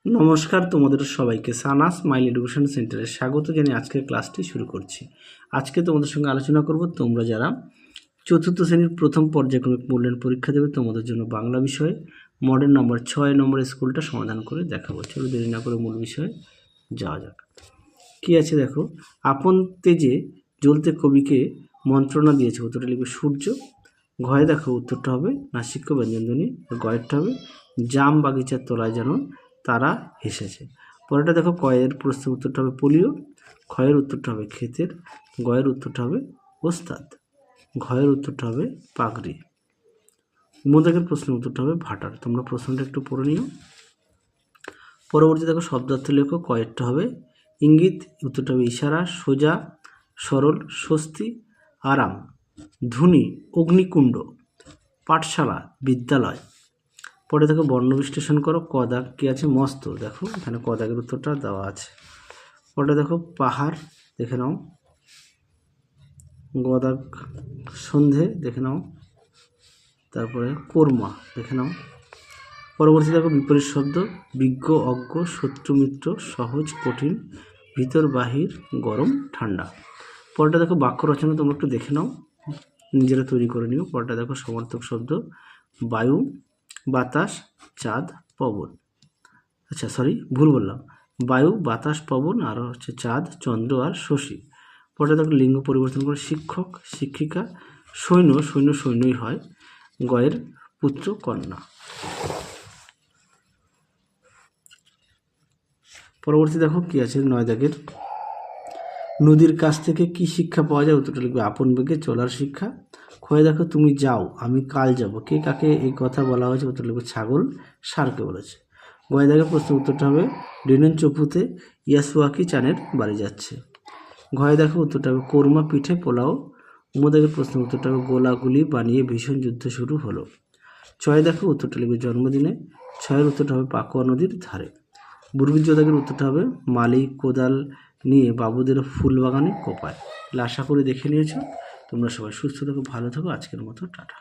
নমস্কার, তোমাদের সবাইকে সানাস স্মাইল এডুকেশন সেন্টারে স্বাগত জানিয়ে আজকের ক্লাসটি শুরু করছি। আজকে তোমাদের সঙ্গে আলোচনা করব তোমরা যারা চতুর্থ শ্রেণীর প্রথম পর্যায়ক্রমিক মূল্যায়ন পরীক্ষা দেবে তোমাদের জন্য বাংলা বিষয়ে মডেল নম্বর 6 নম্বরের স্কুলটা সমাধান করে দেখাবো। চলো দেরি না করে মূল বিষয়ে যাওয়া যাক। কী আছে দেখো, আপন তেজে জ্বলতে কবিকে মন্ত্রণা দিয়েছে। উত্তরটা লিখবে সূর্য। ঘয়ে দেখো উত্তরটা হবে নাসিক্য ব্যঞ্জনধ্বনি। গয়েরটা হবে জাম বাগিচার তলায় যেন তারা হেসেছে। পরেরটা দেখো, কয়ের প্রশ্নের উত্তরটা হবে পোলিও। ক্ষয়ের উত্তরটা হবে ক্ষেতের। গয়ের উত্তরটা হবে ওস্তাদ। ঘয়ের উত্তরটা হবে পাগড়ি। মোদাকের প্রশ্নের উত্তরটা হবে ভাটার। তোমরা প্রশ্নটা একটু পড়ে নিও। পরবর্তী দেখো, শব্দার্থ লেখো। কয়েরটা হবে ইঙ্গিত। উত্তরটা হবে ইশারা। সোজা, সরল, স্বস্তি, আরাম, ধুনি, অগ্নিকুণ্ড, পাঠশালা, বিদ্যালয়। পরে দেখো বর্ণ বিশ্লেষণ করো। ক দাগ কী আছে? মস্ত। দেখো এখানে ক দাগের উত্তরটা দেওয়া আছে। পরে দেখো পাহাড়, দেখে নাও। গ দাগ সন্ধে, দেখে নাও। তারপরে কোরমা, দেখে নাও। পরবর্তী দেখো বিপরীত শব্দ। বিজ্ঞ, অজ্ঞ, শত্রু, মিত্র, সহজ, কঠিন, ভিতর, বাহির, গরম, ঠান্ডা। পরেরটা দেখো বাক্য রচনা। তোমরা একটু দেখে নাও, নিজেরা তৈরি করে নিও। পরেরটা দেখো সমর্থক শব্দ। বায়ু, বাতাস, চাঁদ, পবন। আচ্ছা সরি, ভুল বললাম। বায়ু, বাতাস, পবন, আর হচ্ছে চাঁদ, চন্দ্র আর শশী। পরে দেখো লিঙ্গ পরিবর্তন করে। শিক্ষক, শিক্ষিকা, সৈন্য, সৈন্যই হয়। গয়ের পুত্র, কন্যা। পরবর্তী দেখো কি আছে? 9 দাগের। নদীর কাছ থেকে কি শিক্ষা পাওয়া যায়? উত্তরটা লিখবে আপন বেগে চলার শিক্ষা। ক্ষয়ে দেখো তুমি যাও আমি কাল যাব। কে কাকে এই কথা বলা হয়েছে? উত্তর লিখবে ছাগল ষাঁড়কে বলেছে। গয়ে দেখো প্রশ্নের উত্তরটা হবে ডিনেন চপুতে ইয়াসুয়াকি চানের বাড়ি যাচ্ছে। ঘয়ে দেখো উত্তরটা হবে কোরমা, পিঠে, পোলাও। উমদাগের প্রশ্নের উত্তরটা হবে গোলাগুলি বানিয়ে ভীষণ যুদ্ধ শুরু হলো। ছয় দেখো উত্তরটা লিখবে জন্মদিনে। ছয়ের উত্তরটা হবে পাকুয়া নদীর ধারে। বুর্বিজ দাগের উত্তরটা হবে মালি কোদাল নিয়ে বাবুদের ফুল বাগানে কোপায়। আশা করি দেখে নিয়েছো। তোমরা সবাই সুস্থ থাকো, ভালো থাকো। আজকের মতো টাটা।